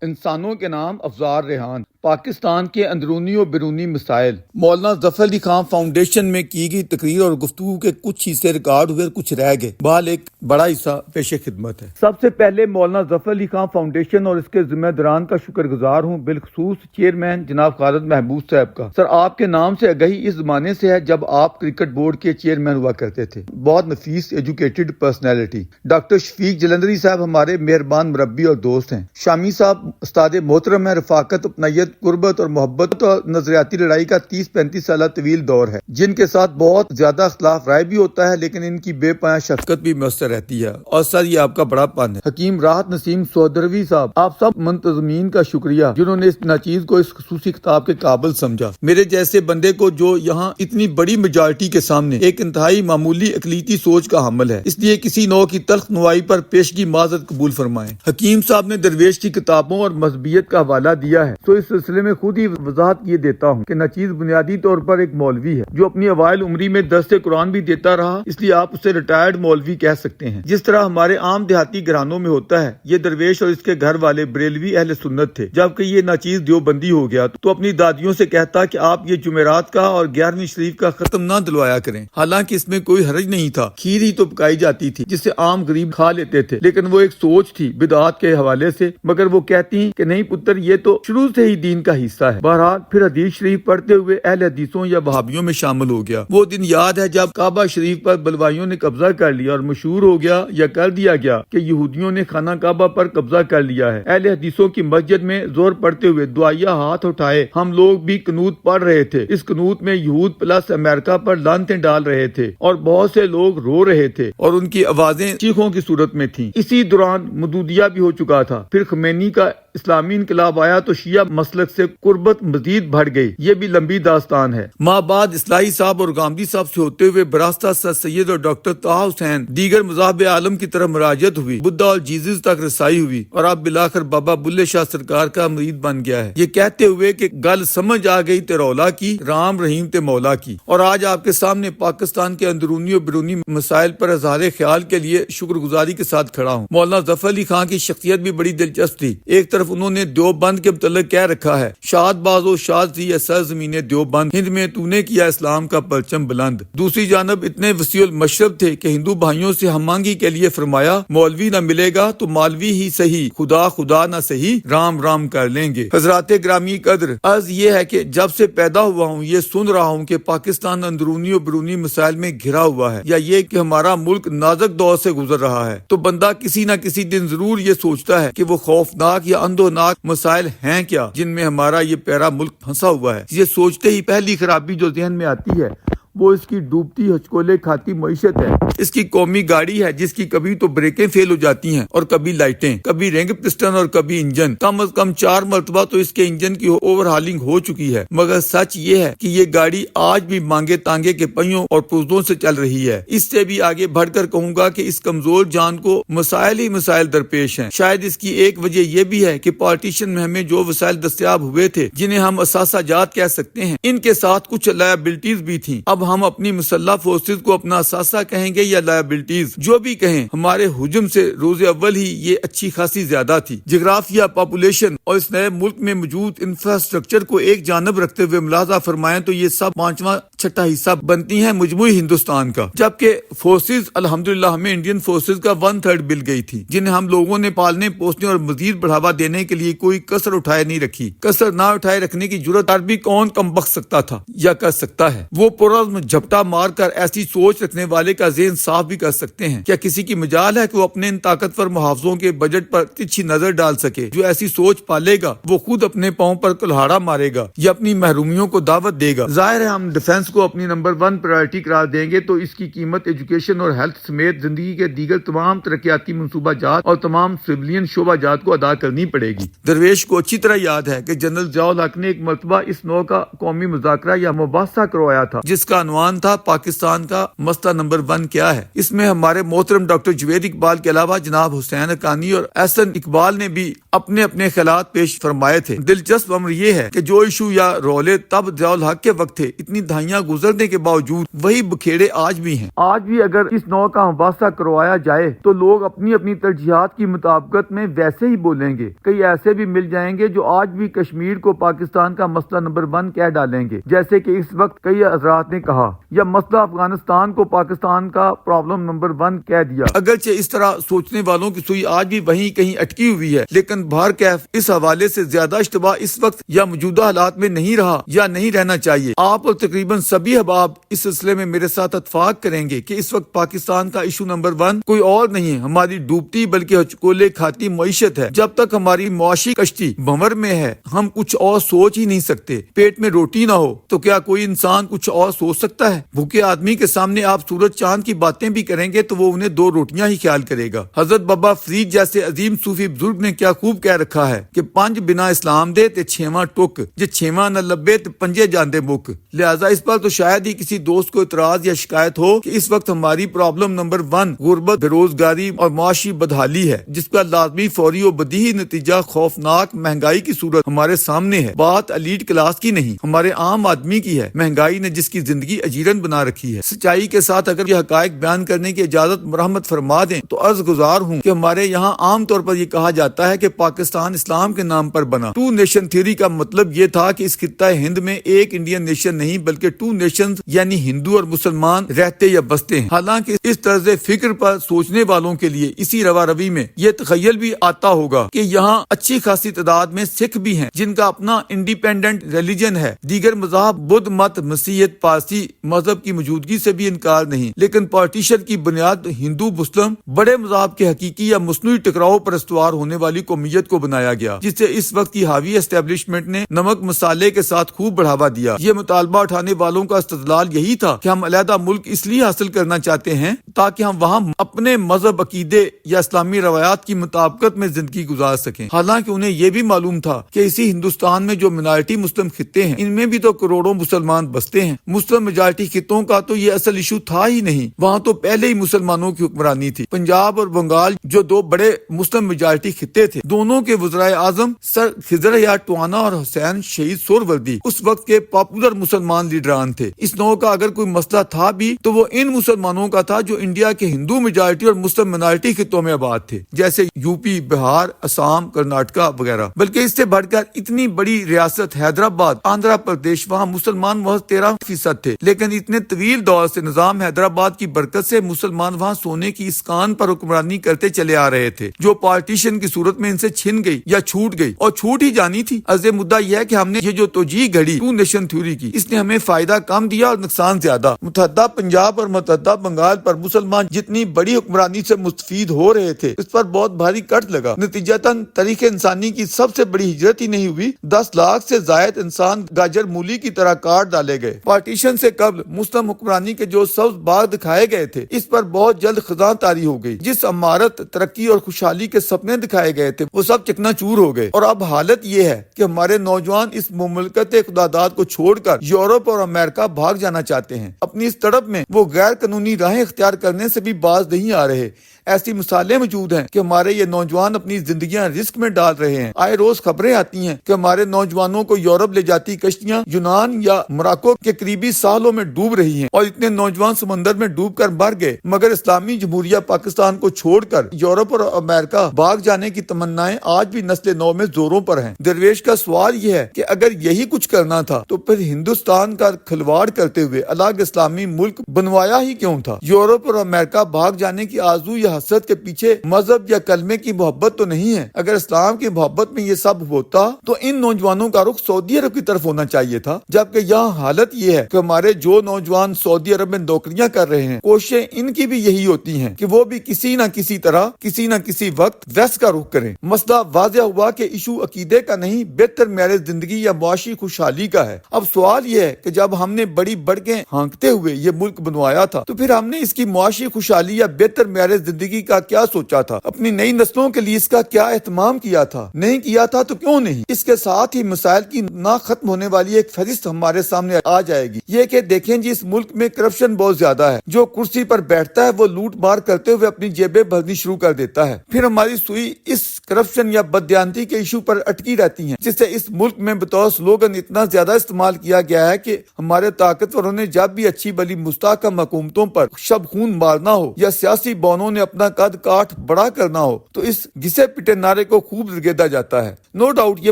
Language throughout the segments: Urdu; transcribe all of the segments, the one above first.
انسانوں کے نام افزار ریحان، پاکستان کے اندرونی و بیرونی مسائل۔ مولانا ظفر علی خان فاؤنڈیشن میں کی گئی تقریر اور گفتگو کے کچھ حصے ریکارڈ ہوئے، کچھ رہ گئے، بہرحال ایک بڑا حصہ پیش خدمت ہے۔ سب سے پہلے مولانا ظفر علی خان فاؤنڈیشن اور اس کے ذمہ داران کا شکر گزار ہوں، بالخصوص چیئرمین جناب خالد محمود صاحب کا۔ سر، آپ کے نام سے آگہی اس زمانے سے ہے جب آپ کرکٹ بورڈ کے چیئرمین ہوا کرتے تھے۔ بہت نفیس ایجوکیٹڈ پرسنالٹی۔ ڈاکٹر شفیق جلندری صاحب ہمارے مہربان مربی اور دوست ہیں۔ شامی صاحب استاد محترم ہیں۔ رفاقت، اپنیت، قربت اور محبت اور نظریاتی لڑائی کا 30-35 سالہ طویل دور ہے، جن کے ساتھ بہت زیادہ اختلاف رائے بھی ہوتا ہے، لیکن ان کی بے پناہ شفقت بھی میسر رہتی ہے۔ اور سر، یہ آپ کا بڑا پن ہے۔ حکیم راحت نسیم سودروی صاحب، آپ سب منتظمین کا شکریہ جنہوں نے اس ناچیز کو اس خصوصی خطاب کے قابل سمجھا۔ میرے جیسے بندے کو جو یہاں اتنی بڑی میجارٹی کے سامنے ایک انتہائی معمولی اقلیتی سوچ کا حامل ہے، اس لیے کسی نوع کی تلخ نوائی پر پیشگی معذرت قبول فرمائیں۔ حکیم صاحب نے درویش کی کتابوں اور مذہبیت کا حوالہ دیا ہے، تو اس سلسلے میں خود ہی وضاحت یہ دیتا ہوں کہ ناچیز بنیادی طور پر ایک مولوی ہے جو اپنی اوائل عمری میں درس قرآن بھی دیتا رہا، اس لیے آپ اسے ریٹائرڈ مولوی کہہ سکتے ہیں۔ جس طرح ہمارے عام دیہاتی گھرانوں میں ہوتا ہے، یہ درویش اور اس کے گھر والے بریلوی اہل سنت تھے۔ جبکہ یہ ناچیز دیوبندی ہو گیا تو اپنی دادیوں سے کہتا کہ آپ یہ جمعرات کا اور 11ویں شریف کا ختم نہ دلوایا کریں، حالانکہ اس میں کوئی حرج نہیں تھا، کھیر ہی تو پکائی جاتی تھی جسے عام غریب کھا لیتے تھے، لیکن وہ ایک سوچ تھی بدعات کے حوالے سے، مگر وہ کہتی کہ نہیں پتر، یہ تو شروع سے ہی دین کا حصہ ہے۔ بہرحال پھر حدیث شریف پڑھتے ہوئے اہل حدیثوں یا وہابیوں میں شامل ہو گیا۔ وہ دن یاد ہے جب کعبہ شریف پر بلوائیوں نے قبضہ کر لیا اور مشہور ہو گیا یا کر دیا گیا کہ یہودیوں نے خانہ کعبہ پر قبضہ کر لیا ہے۔ اہل حدیثوں کی مسجد میں زور پڑھتے ہوئے دعائیہ ہاتھ اٹھائے ہم لوگ بھی قنوت پڑھ رہے تھے۔ اس قنوت میں یہود پلس امریکہ پر لعنتیں ڈال رہے تھے اور بہت سے لوگ رو رہے تھے اور ان کی آوازیں چیخوں کی صورت میں تھیں۔ اسی دوران مودودیہ بھی ہو چکا تھا۔ پھر خمینی کا اسلامی انقلاب آیا تو شیعہ مسلک سے قربت مزید بڑھ گئی۔ یہ بھی لمبی داستان ہے۔ ماہ بعد اصلاحی صاحب اور گامدی صاحب سے ہوتے ہوئے براستہ سر سید اور ڈاکٹر طه حسین دیگر مذاہب عالم کی طرف مراجعت ہوئی، بدھا اور جیزس تک رسائی ہوئی اور اب بلاخر بابا بلے شاہ سرکار کا مرید بن گیا ہے، یہ کہتے ہوئے کہ گل سمجھ آ گئی تے رولا کی، رام رحیم تے مولا کی۔ اور آج آپ کے سامنے پاکستان کے اندرونی اور بیرونی مسائل پر اظہار خیال کے لیے شکر گزاری کے ساتھ کھڑا ہوں۔ مولانا ظفر علی خان کی شخصیت بھی بڑی دلچسپ تھی۔ ایک طرف انہوں نے دیوبند کے متعلق کہہ رکھا ہے، شاد بازو شاد تھی سرزمین دیوبند، ہند میں تو نے کیا اسلام کا پرچم بلند۔ دوسری جانب اتنے وسیع المشرب تھے کہ ہندو بھائیوں سے ہم آہنگی کے لیے فرمایا، مولوی نہ ملے گا تو مالوی ہی صحیح، خدا خدا نہ صحیح، رام رام کر لیں گے۔ حضرات گرامی قدر، عرض یہ ہے کہ جب سے پیدا ہوا ہوں یہ سن رہا ہوں کہ پاکستان اندرونی اور بیرونی مسائل میں گھرا ہوا ہے، یا یہ کہ ہمارا ملک نازک دور سے گزر رہا ہے، تو بندہ کسی نہ کسی دن ضرور یہ سوچتا ہے کہ وہ خوفناک یا اندوناک مسائل ہیں کیا جن میں ہمارا یہ پیارا ملک پھنسا ہوا ہے۔ یہ سوچتے ہی پہلی خرابی جو ذہن میں آتی ہے وہ اس کی ڈوبتی ہچکولے کھاتی معیشت ہے۔ اس کی قومی گاڑی ہے جس کی کبھی تو بریکیں فیل ہو جاتی ہیں اور کبھی لائٹیں، کبھی رنگ پسٹن اور کبھی انجن، کم از کم 4 مرتبہ تو اس کے انجن کی اوور ہالنگ ہو چکی ہے، مگر سچ یہ ہے کہ یہ گاڑی آج بھی مانگے تانگے کے پہیوں اور پرزوں سے چل رہی ہے۔ اس سے بھی آگے بڑھ کر کہوں گا کہ اس کمزور جان کو مسائل ہی مسائل درپیش ہیں۔ شاید اس کی ایک وجہ یہ بھی ہے کہ پارٹیشن میں ہمیں جو وسائل دستیاب ہوئے تھے، جنہیں ہم اثاثہ جات کہہ سکتے ہیں، ان کے ساتھ کچھ لائبلٹیز بھی تھیں۔ اب ہم اپنی مسلح فورسز کو اپنا اثاثہ کہیں گے یا لائبلٹیز، جو بھی کہیں، ہمارے حجم سے روز اول ہی یہ اچھی خاصی زیادہ تھی۔ جغرافیہ، پاپولیشن اور اس نئے ملک میں موجود انفراسٹرکچر کو ایک جانب رکھتے ہوئے ملاحظہ فرمائیں تو یہ سب 5واں چھٹا حصہ بنتی ہیں مجموعی ہندوستان کا، جبکہ فورسز الحمدللہ ہمیں انڈین فورسز کا 1/3 مل گئی تھی، جنہیں ہم لوگوں نے پالنے پوسنے اور مزید بڑھاوا دینے کے لیے کوئی کسر اٹھائے نہیں رکھی۔ کسر نہ اٹھائے رکھنے کی جرت عربی کون کم بخت سکتا تھا یا کر سکتا ہے؟ وہ پرعزم جھپٹا مار کر ایسی سوچ رکھنے والے کا ذہن صاف بھی کر سکتے ہیں۔ کیا کسی کی مجال ہے کہ وہ اپنے ان طاقتور محافظوں کے بجٹ پر تچھی نظر ڈال سکے؟ جو ایسی سوچ پالے گا وہ خود اپنے پاؤں پر کلہاڑا مارے گا یا اپنی محرومیوں کو دعوت دے گا۔ ظاہر ہے ہم ڈیفنس کو اپنی نمبر 1 پرائرٹی قرار دیں گے تو اس کی قیمت ایجوکیشن اور ہیلتھ سمیت زندگی کے دیگر تمام ترقیاتی منصوبہ جات اور تمام سویلین شعبہ جات کو ادا کرنی پڑے گی۔ درویش کو اچھی طرح یاد ہے کہ جنرل ضیاء الحق نے ایک مرتبہ اس نوع کا قومی مذاکرہ یا مباحثہ کروایا تھا جس کا عنوان تھا پاکستان کا مسئلہ نمبر 1 کیا ہے۔ اس میں ہمارے محترم ڈاکٹر جوید اقبال کے علاوہ جناب حسین حقانی اور احسن اقبال نے بھی اپنے اپنے خیالات پیش فرمائے تھے۔ دلچسپ امر یہ ہے کہ جو ایشو یا رولے تب ضیاء الحق کے وقت تھے اتنی دہائیاں گزرنے کے باوجود وہی بکھیڑے آج بھی ہیں۔ آج بھی اگر اس نوع کا مباحثہ کروایا جائے تو لوگ اپنی اپنی ترجیحات کی مطابقت میں ویسے ہی بولیں گے۔ کئی ایسے بھی مل جائیں گے جو آج بھی کشمیر کو پاکستان کا مسئلہ نمبر 1 کہہ ڈالیں گے، جیسے کہ اس وقت کئی حضرات نے کہا، یا مسئلہ افغانستان کو پاکستان کا پرابلم نمبر 1 کہہ دیا۔ اگرچہ اس طرح سوچنے والوں کی سوئی آج بھی وہیں کہیں اٹکی ہوئی ہے، لیکن بہرکیف اس حوالے سے زیادہ اشتباہ اس وقت یا موجودہ حالات میں نہیں رہا یا نہیں رہنا چاہیے۔ آپ اور تقریباً سبھی احباب اس سلسلے میں میرے ساتھ اتفاق کریں گے کہ اس وقت پاکستان کا ایشو نمبر 1 کوئی اور نہیں ہے، ہماری ڈوبتی بلکہ ہچکولے کھاتی معیشت ہے۔ جب تک ہماری معاشی کشتی بھنور میں ہے، ہم کچھ اور سوچ ہی نہیں سکتے۔ پیٹ میں روٹی نہ ہو تو کیا کوئی انسان کچھ اور سوچ سکتا ہے؟ بھوکے آدمی کے سامنے آپ سورج چاند کی باتیں بھی کریں گے تو وہ انہیں 2 روٹیاں ہی خیال کرے گا۔ حضرت بابا فرید جیسے عظیم صوفی بزرگ نے کیا خوب کہہ رکھا ہے کہ 5 بنا اسلام دے تے 6واں ٹک، جے 6واں نہ لبے تے 5 جاندے مک۔ لہٰذا اس پر تو شاید ہی کسی دوست کو اعتراض یا شکایت ہو کہ اس وقت ہماری پرابلم نمبر 1 غربت، بے روزگاری اور معاشی بدحالی ہے، جس کا لازمی فوری و بدیہی نتیجہ خوفناک مہنگائی کی صورت ہمارے سامنے ہے۔ بات ایلیٹ کلاس کی نہیں، ہمارے عام آدمی کی ہے، مہنگائی نے جس کی زندگی اجیرن بنا رکھی ہے۔ سچائی کے ساتھ اگر یہ حقائق بیان کرنے کی اجازت مرحمت فرما دیں تو عرض گزار ہوں کہ ہمارے یہاں عام طور پر یہ کہا جاتا ہے کہ پاکستان اسلام کے نام پر بنا۔ 2 نیشن تھیوری کا مطلب یہ تھا کہ اس خطہ ہند میں ایک انڈین نیشن نہیں بلکہ 2 نیشنز یعنی ہندو اور مسلمان رہتے یا بستے ہیں۔ حالانکہ اس طرز فکر پر سوچنے والوں کے لیے اسی روا روی میں یہ تخیل بھی آتا ہوگا کہ یہاں اچھی خاصی تعداد میں سکھ بھی ہیں جن کا اپنا انڈیپینڈنٹ ریلیجن ہے۔ دیگر مذاہب بدھ مت، مسیحیت، پارسی مذہب کی موجودگی سے بھی انکار نہیں، لیکن پارٹیشن کی بنیاد ہندو مسلم بڑے مذاہب کے حقیقی یا مصنوعی ٹکراؤ پر استوار ہونے والی قومیت کو بنایا گیا، جسے اس وقت کی حاوی اسٹیبلشمنٹ نے نمک مسالے کے ساتھ خوب بڑھاوا دیا۔ یہ مطالبہ اٹھانے والوں کا استدلال یہی تھا کہ ہم علیحدہ ملک اس لیے حاصل کرنا چاہتے ہیں تاکہ ہم وہاں اپنے مذہب، عقیدے یا اسلامی روایات کی مطابقت میں زندگی گزار سکیں۔ حالانکہ انہیں یہ بھی معلوم تھا کہ اسی ہندوستان میں جو مائنارٹی مسلم خطے ہیں ان میں بھی تو کروڑوں مسلمان بستے ہیں۔ مسلم میجارٹی خطوں کا تو یہ اصل ایشو تھا ہی نہیں، وہاں تو پہلے ہی مسلمانوں کی حکمرانی تھی۔ پنجاب اور بنگال جو 2 بڑے مسلم میجارٹی خطے تھے، دونوں کے وزرائے اعظم سر خضر حیات ٹوانا اور حسین شہید سہروردی اس وقت کے پاپولر مسلمان لیڈران تھے۔ اس نوع کا اگر کوئی مسئلہ تھا بھی تو وہ ان مسلمانوں کا تھا جو انڈیا کے ہندو میجارٹی اور مسلم مائنارٹی خطوں میں آباد تھے، جیسے یو پی، بہار، اسام، کرناٹکا وغیرہ۔ بلکہ اس سے بڑھ کر اتنی بڑی ریاست حیدرآباد، آندھرا پردیش، وہاں مسلمان محض 13% تھے، لیکن اتنے طویل دور سے نظام حیدرآباد کی برکت سے مسلمان وہاں سونے کی اسکان پر حکمرانی کرتے چلے آ رہے تھے، جو پارٹیشن کی صورت میں ان سے چھن گئی یا چھوٹ گئی، اور چھوٹ ہی جانی تھی۔ از مدعا یہ ہے کہ ہم نے یہ جو توجیہ گھڑی 2 نیشن تھیوری کی، اس نے ہمیں فائدہ کم دیا اور نقصان زیادہ۔ متحدہ پنجاب اور متحدہ بنگال پر مسلمان جتنی بڑی حکمرانی سے مستفید ہو رہے تھے، اس پر بہت بھاری کٹ لگا۔ نتیجتاً تاریخ انسانی کی سب سے بڑی ہجرت ہی نہیں ہوئی، 10 لاکھ سے زائد انسان گاجر مولی کی طرح کاٹ ڈالے گئے۔ پارٹیشن سے قبل مسلم حکمرانی کے جو سبز باغ دکھائے گئے تھے، اس پر بہت جلد خزاں طاری ہو گئی۔ جس عمارت، ترقی اور خوشحالی کے سپنے دکھائے گئے تھے، وہ سب چکنا چور ہو گئے۔ اور اب حالت یہ ہے کہ ہمارے نوجوان اس مملکت خداداد کو چھوڑ کر یورپ اور امریکہ بھاگ جانا چاہتے ہیں۔ اپنی اس تڑپ میں وہ غیر قانونی راہیں اختیار کرنے سے بھی باز نہیں آ رہے۔ ایسی مثالیں موجود ہیں کہ ہمارے یہ نوجوان اپنی زندگیاں رسک میں ڈال رہے ہیں۔ آئے روز خبریں آتی ہیں کہ ہمارے نوجوانوں کو یورپ لے جاتی کشتیاں یونان یا موراکو کے قریبی ساحلوں میں ڈوب رہی ہیں، اور اتنے نوجوان سمندر میں ڈوب کر مر گئے، مگر اسلامی جمہوریہ پاکستان کو چھوڑ کر یورپ اور امریکہ بھاگ جانے کی تمنائیں آج بھی نسل نو میں زوروں پر ہیں۔ درویش کا سوال یہ ہے کہ اگر یہی کچھ کرنا تھا تو پھر ہندوستان کا کھلواڑ کرتے ہوئے الگ اسلامی ملک بنوایا ہی کیوں تھا؟ یورپ اور امریکہ بھاگ جانے کی آرزو یا حسرت کے پیچھے مذہب یا کلمے کی محبت تو نہیں ہے۔ اگر اسلام کی محبت میں یہ سب ہوتا تو ان نوجوانوں کا رخ سعودی عرب کی طرف ہونا چاہیے تھا، جبکہ یہاں حالت یہ ہے کہ ہمارے جو نوجوان سعودی عرب میں نوکریاں کر رہے ہیں، کوششیں ان کی بھی یہی ہوتی ہیں کہ وہ بھی کسی نہ کسی طرح کسی نہ کسی وقت ویسٹ کا رخ کریں۔ مسئلہ واضح ہوا کہ ایشو عقیدے کا نہیں، بہتر معیار زندگی یا معاشی خوشحالی کا ہے۔ اب سوال یہ ہے کہ جب ہم نے بڑی بڑکیں ہانکتے ہوئے یہ ملک بنوایا تھا تو پھر ہم نے اس کی معاشی خوشحالی یا بہتر معیار زندگی زندگی کا کیا سوچا تھا، اپنی نئی نسلوں کے لیے اس کا کیا اہتمام کیا تھا، نہیں کیا تھا تو کیوں نہیں۔ اس کے ساتھ ہی مسائل کی نہ ختم ہونے والی ایک فہرست ہمارے سامنے آ جائے گی، یہ کہ دیکھیں جی اس ملک میں کرپشن بہت زیادہ ہے، جو کرسی پر بیٹھتا ہے وہ لوٹ مار کرتے ہوئے اپنی جیبیں بھرنی شروع کر دیتا ہے، پھر ہماری سوئی اس کرپشن یا بددیانتی کے ایشو پر اٹکی رہتی ہیں، جسے اس ملک میں بطور سلوگن اتنا زیادہ استعمال کیا گیا ہے کہ ہمارے طاقتوروں نے جب بھی اچھی بلی مستحکم حکومتوں پر شب خون مارنا ہو یا سیاسی بونوں نے اپنا قد کاٹ بڑا کرنا ہو تو اس گھسے پٹے نعرے کو خوب رگیدا جاتا ہے۔ نو ڈاؤٹ یہ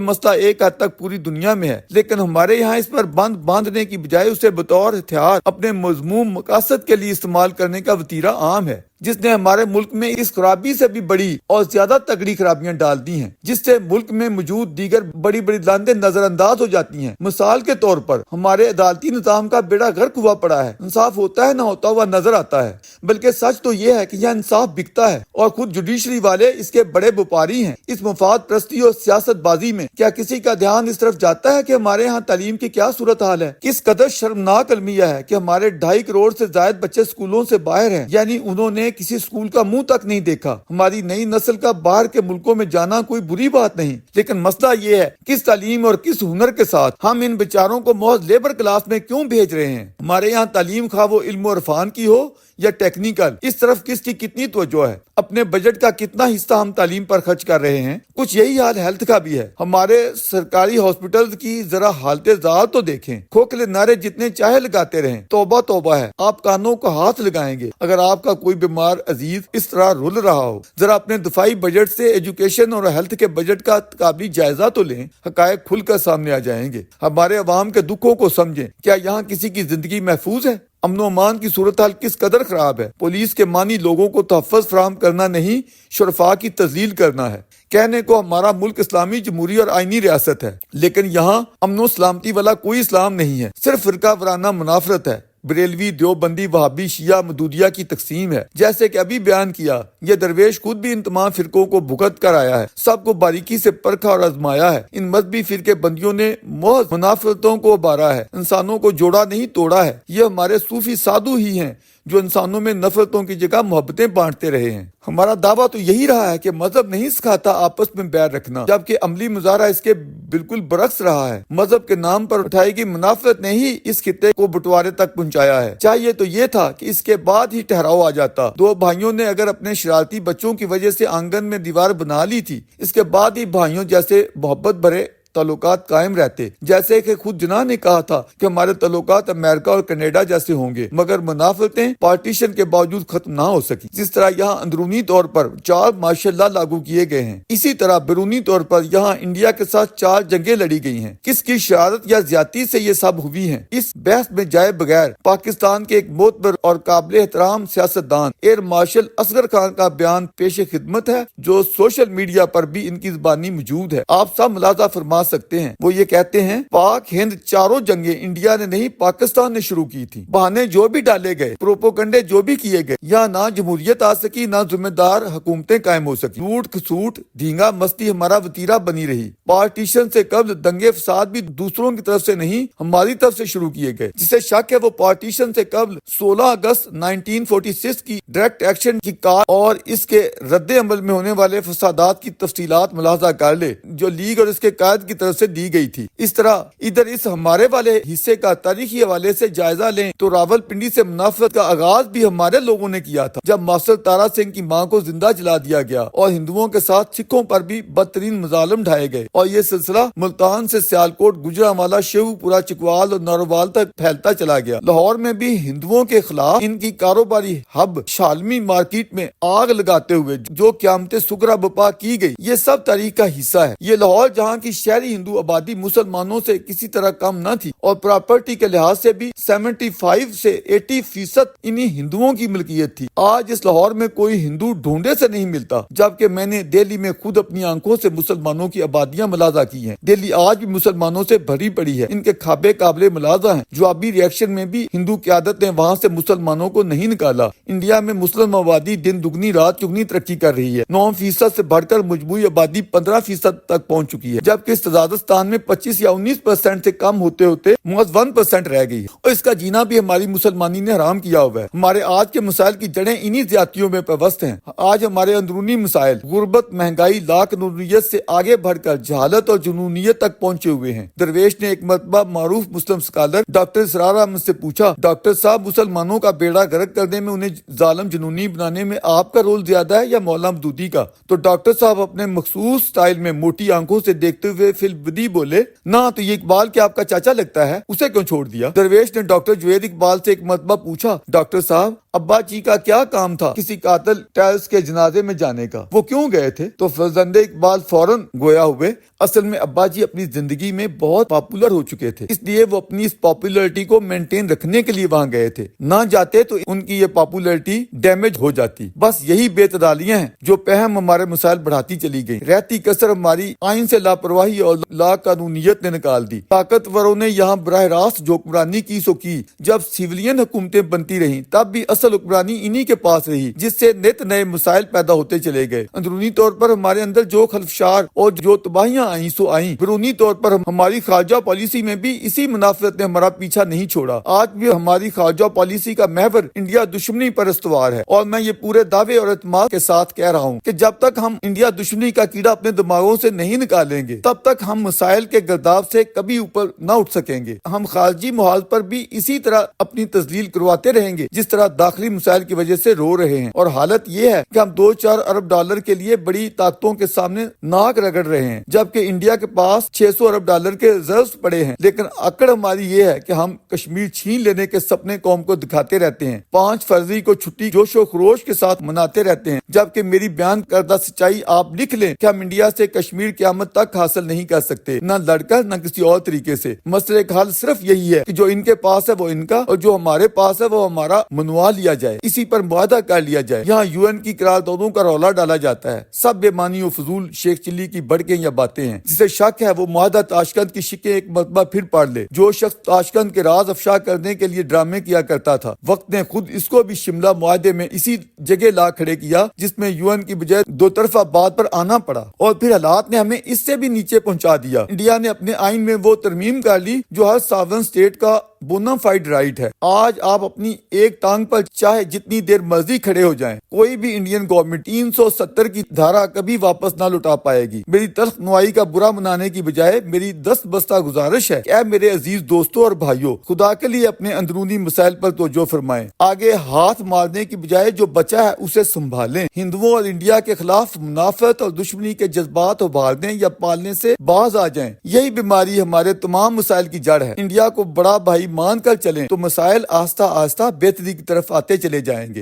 مسئلہ ایک حد تک پوری دنیا میں ہے، لیکن ہمارے یہاں اس پر بند باندھنے کی بجائے اسے بطور ہتھیار اپنے مذموم مقاصد کے لیے استعمال کرنے کا وتیرہ عام ہے، جس نے ہمارے ملک میں اس خرابی سے بھی بڑی اور زیادہ تگڑی خرابیاں ڈال دی ہیں، جس سے ملک میں موجود دیگر بڑی بڑی لانتیں نظر انداز ہو جاتی ہیں۔ مثال کے طور پر ہمارے عدالتی نظام کا بیڑا غرق ہوا پڑا ہے، انصاف ہوتا ہے نہ ہوتا ہوا نظر آتا ہے، بلکہ سچ تو یہ ہے کہ یہاں انصاف بکتا ہے اور خود جوڈیشری والے اس کے بڑے وپاری ہیں۔ اس مفاد پرستی اور سیاست بازی میں کیا کسی کا دھیان اس طرف جاتا ہے کہ ہمارے ہاں تعلیم کی کیا صورتحال ہے؟ کس قدر شرمناک المیہ ہے کہ ہمارے 2.5 کروڑ سے زائد بچے اسکولوں سے باہر ہیں، یعنی انہوں نے کسی اسکول کا منہ تک نہیں دیکھا۔ ہماری نئی نسل کا باہر کے ملکوں میں جانا کوئی بری بات نہیں، لیکن مسئلہ یہ ہے کس تعلیم اور کس ہنر کے ساتھ ہم ان بیچاروں کو محض لیبر کلاس میں کیوں بھیج رہے ہیں؟ ہمارے یہاں تعلیم خواہ وہ علم و عرفان کی ہو یا ٹیکنیکل، اس طرف کس کی کتنی توجہ ہے؟ اپنے بجٹ کا کتنا حصہ ہم تعلیم پر خرچ کر رہے ہیں؟ کچھ یہی حال ہیلتھ کا بھی ہے۔ ہمارے سرکاری ہاسپٹلز کی ذرا حالت زال تو دیکھیں، کھوکھلے نعرے جتنے چاہے لگاتے رہیں، توبہ توبہ ہے، آپ کانوں کو ہاتھ لگائیں گے اگر آپ کا کوئی بیمار عزیز اس طرح رول رہا ہو۔ ذرا اپنے دفاعی بجٹ سے ایجوکیشن اور ہیلتھ کے بجٹ کا قابلی جائزہ تو لیں، حقائق کھل کر سامنے آ جائیں گے۔ ہمارے عوام کے دکھوں کو سمجھیں، کیا یہاں کسی کی زندگی محفوظ ہے؟ امن و امان کی صورتحال کس قدر خراب ہے؟ پولیس کے مانی لوگوں کو تحفظ فراہم کرنا نہیں، شرفاء کی تذلیل کرنا ہے۔ کہنے کو ہمارا ملک اسلامی جمہوری اور آئینی ریاست ہے، لیکن یہاں امن و سلامتی والا کوئی اسلام نہیں ہے، صرف فرقہ وارانہ منافرت ہے، بریلوی، دیوبندی، وہابی، شیعہ، مدودیہ کی تقسیم ہے۔ جیسے کہ ابھی بیان کیا، یہ درویش خود بھی ان تمام فرقوں کو بھگت کر آیا ہے، سب کو باریکی سے پرکھا اور آزمایا ہے۔ ان مذہبی فرقے بندیوں نے محض منافرتوں کو ابھارا ہے، انسانوں کو جوڑا نہیں توڑا ہے۔ یہ ہمارے صوفی سادھو ہی ہیں جو انسانوں میں نفرتوں کی جگہ محبتیں بانٹتے رہے ہیں۔ ہمارا دعویٰ تو یہی رہا ہے کہ مذہب نہیں سکھاتا آپس میں بیر رکھنا، جبکہ عملی مظاہرہ اس کے بالکل برعکس رہا ہے۔ مذہب کے نام پر اٹھائی گئی منافرت نے ہی اس خطے کو بٹوارے تک پہنچایا ہے۔ چاہیے تو یہ تھا کہ اس کے بعد ہی ٹھہراؤ آ جاتا۔ دو بھائیوں نے اگر اپنے شرارتی بچوں کی وجہ سے آنگن میں دیوار بنا لی تھی، اس کے بعد ہی بھائیوں جیسے محبت بھرے تعلقات قائم رہتے، جیسے کہ خود جناح نے کہا تھا کہ ہمارے تعلقات امریکہ اور کینیڈا جیسے ہوں گے، مگر منافرتیں پارٹیشن کے باوجود ختم نہ ہو سکی۔ جس طرح یہاں اندرونی طور پر 4 مارشل لا لاگو کیے گئے ہیں، اسی طرح بیرونی طور پر یہاں انڈیا کے ساتھ 4 جنگیں لڑی گئی ہیں۔ کس کی شرارت یا زیادتی سے یہ سب ہوئی ہیں، اس بحث میں جائے بغیر پاکستان کے ایک معتبر اور قابل احترام سیاستدان ایئر مارشل اصغر خان کا بیان پیش خدمت ہے، جو سوشل میڈیا پر بھی ان کی زبانی موجود ہے۔ آپ سب ملاحظہ فرما سکتے ہیں، وہ یہ کہتے ہیں پاک ہند 4 جنگیں انڈیا نے نہیں پاکستان نے شروع کی تھی۔ بہانے جو بھی ڈالے گئے، پروپوگنڈے جو بھی کیے گئے، یہاں نہ جمہوریت آ سکی، نہ ذمہ دار حکومتیں قائم ہو سکی۔ لوٹ کھسوٹ دھینگا مستی ہمارا وتیرہ بنی رہی۔ پارٹیشن سے قبل دنگے فساد بھی دوسروں کی طرف سے نہیں، ہماری طرف سے شروع کیے گئے۔ جسے شک ہے وہ پارٹیشن سے قبل 16 اگست 1946 کی ڈائریکٹ ایکشن کی کار اور اس کے رد عمل میں ہونے والے فسادات کی تفصیلات ملاحظہ کر لے، جو لیگ اور اس کے قائد کی طرف سے دی گئی تھی۔ اس طرح ادھر اس ہمارے والے حصے کا تاریخی حوالے سے جائزہ لیں تو راول پنڈی سے منافرت کا آغاز بھی ہمارے لوگوں نے کیا تھا، جب ماسٹر تارا سنگھ کی ماں کو زندہ جلا دیا گیا اور ہندوؤں کے ساتھ سکھوں پر بھی بدترین مظالم ڈھائے گئے، اور یہ سلسلہ ملتان سے سیالکوٹ، گجرانوالہ، شیو پورہ، چکوال اور نارووال تک پھیلتا چلا گیا۔ لاہور میں بھی ہندوؤں کے خلاف ان کی کاروباری ہب شالمی مارکیٹ میں آگ لگاتے ہوئے جو قیامت سکرا بپا کی گئی، یہ سب تاریخ کا حصہ ہے۔ یہ لاہور جہاں کی شہری ہندو آبادی مسلمانوں سے کسی طرح کم نہ تھی اور پراپرٹی کے لحاظ سے بھی 75 سے 80% انہی ہندوؤں کی ملکیت تھی، آج اس لاہور میں کوئی ہندو ڈھونڈے سے نہیں ملتا، جبکہ میں نے دہلی میں خود اپنی آنکھوں سے مسلمانوں کی آبادیاں ملاحظہ کی ہیں۔ دہلی آج بھی مسلمانوں سے بھری پڑی ہے، ان کے کھابے قابل ملاحظہ ہیں۔ جوابی ریئیکشن میں بھی ہندو قیادت نے وہاں سے مسلمانوں کو نہیں نکالا۔ انڈیا میں مسلم آبادی دن دگنی رات چگنی ترقی کر رہی ہے، 9% سے بڑھ کر مجموعی آبادی 15% تک پہنچ چکی ہے، جبکہ تزادستان میں 25 یا 19% سے کم ہوتے ہوتے محض 1% رہ گئی ہے، اور اس کا جینا بھی ہماری مسلمانی نے حرام کیا ہوا ہے۔ ہمارے آج کے مسائل کی جڑیں انہی زیادتیوں میں پیوست ہیں۔ آج ہمارے اندرونی مسائل غربت، مہنگائی، لا قانونیت سے آگے بڑھ کر جہالت اور جنونیت تک پہنچے ہوئے ہیں۔ درویش نے ایک مرتبہ معروف مسلم اسکالر ڈاکٹر اسرار احمد سے پوچھا، ڈاکٹر صاحب مسلمانوں کا بیڑا غرق کرنے میں، انہیں ظالم جنونی بنانے میں آپ کا رول زیادہ ہے یا مولانا مودودی کا؟ تو ڈاکٹر صاحب اپنے مخصوص سٹائل میں موٹی آنکھوں سے دیکھتے ہوئے فی البدی بولے، نہ تو یہ اقبال کیا آپ کا چاچا لگتا ہے، اسے کیوں چھوڑ دیا؟ درویش نے ڈاکٹر جوید اقبال سے ایک مرتبہ پوچھا، ڈاکٹر صاحب ابا جی کا کیا کام تھا کسی قاتل ٹیلس کے جنازے میں جانے کا، وہ کیوں گئے تھے؟ تو فرزند اقبال فوراً گویا ہوئے، اصل میں ابا جی اپنی زندگی میں بہت پاپولر ہو چکے تھے، اس لیے وہ اپنی اس پاپولرٹی کو مینٹین رکھنے کے لیے وہاں گئے تھے، نہ جاتے تو ان کی یہ پاپولرٹی ڈیمیج ہو جاتی۔ بس یہی بے تعدالیاں ہیں جو پہم ہمارے مسائل بڑھاتی چلی گئی۔ رہتی کسر ہماری آئین سے لاپرواہی اور لا قانونیت نے نکال دی۔ طاقتوروں نے یہاں براہ راست جو حکمرانی کی سو کی، جب سیولین حکومتیں بنتی رہیں تب بھی اصل حکمرانی انہی کے پاس رہی، جس سے نت نئے مسائل پیدا ہوتے چلے گئے۔ اندرونی طور پر ہمارے اندر جو خلفشار اور جو تباہیاں آئیں سو آئیں، بیرونی طور پر ہماری خارجہ پالیسی میں بھی اسی منافرت نے ہمارا پیچھا نہیں چھوڑا۔ آج بھی ہماری خارجہ پالیسی کا محور انڈیا دشمنی پر استوار ہے، اور میں یہ پورے دعوے اور اعتماد کے ساتھ کہہ رہا ہوں کہ جب تک ہم انڈیا دشمنی کا کیڑا اپنے دماغوں سے نہیں نکالیں گے تب تک ہم مسائل کے گرداب سے کبھی اوپر نہ اٹھ سکیں گے۔ ہم خارجی محاذ پر بھی اسی طرح اپنی تذلیل کرواتے رہیں گے جس طرح داخلی مسائل کی وجہ سے رو رہے ہیں، اور حالت یہ ہے کہ ہم 2-4 ارب ڈالر کے لیے بڑی طاقتوں کے سامنے ناک رگڑ رہے ہیں، جبکہ انڈیا کے پاس 600 ارب ڈالر کے ریزروز پڑے ہیں، لیکن اکڑ ہماری یہ ہے کہ ہم کشمیر چھین لینے کے سپنے قوم کو دکھاتے رہتے ہیں، 5 فروری کو چھٹی جوش و خروش کے ساتھ مناتے رہتے ہیں، جبکہ میری بیان کردہ سچائی آپ لکھ لیں کہ ہم انڈیا سے کشمیر قیامت تک حاصل نہیں کر سکتے، نہ لڑ کر نہ کسی اور طریقے سے۔ مسئلے کا حل صرف یہی ہے کہ جو ان کے پاس ہے وہ ان کا، اور جو ہمارے پاس ہے وہ ہمارا منوا لیا جائے، اسی پر معاہدہ کر لیا جائے۔ یہاں UN کی قراردادوں کا رولا ڈالا جاتا ہے، سب بے معنی و فضول شیخ چلی کی بڑکیں یا باتیں ہیں۔ جسے شک ہے وہ معاہدہ تاشکند کی شکیں ایک مرتبہ پھر پڑھ لے۔ جو شخص تاشکند کے راز افشا کرنے کے لیے ڈرامے کیا کرتا تھا، وقت نے خود اس کو بھی شملہ معاہدے میں اسی جگہ لا کھڑے کیا جس میں UN کی بجائے 2 طرفہ بات پر آنا پڑا، اور پھر حالات نے ہمیں اس سے بھی نیچے پہنچا دیا۔ انڈیا نے اپنے آئین میں وہ ترمیم کر لی جو ہر ساورن اسٹیٹ کا بونافائیڈ رائٹ ہے۔ آج آپ اپنی ایک ٹانگ پر چاہے جتنی دیر مرضی کھڑے ہو جائیں، کوئی بھی انڈین گورنمنٹ 370 کی دھارا کبھی واپس نہ لوٹا پائے گی۔ میری تلخ نوائی کا برا منانے کی بجائے میری دست بستہ گزارش ہے کہ اے میرے عزیز دوستوں اور بھائیوں، خدا کے لیے اپنے اندرونی مسائل پر توجہ فرمائیں، آگے ہاتھ مارنے کی بجائے جو بچا ہے اسے سنبھالیں، ہندوؤں اور انڈیا کے خلاف منافرت اور دشمنی کے جذبات ابھارنے یا پالنے سے باز آ جائیں۔ یہی بیماری ہمارے تمام مسائل کی جڑ ہے۔ انڈیا کو بڑا بھائی مان کر چلیں تو مسائل آہستہ آہستہ بہتری کی طرف آتے چلے جائیں گے۔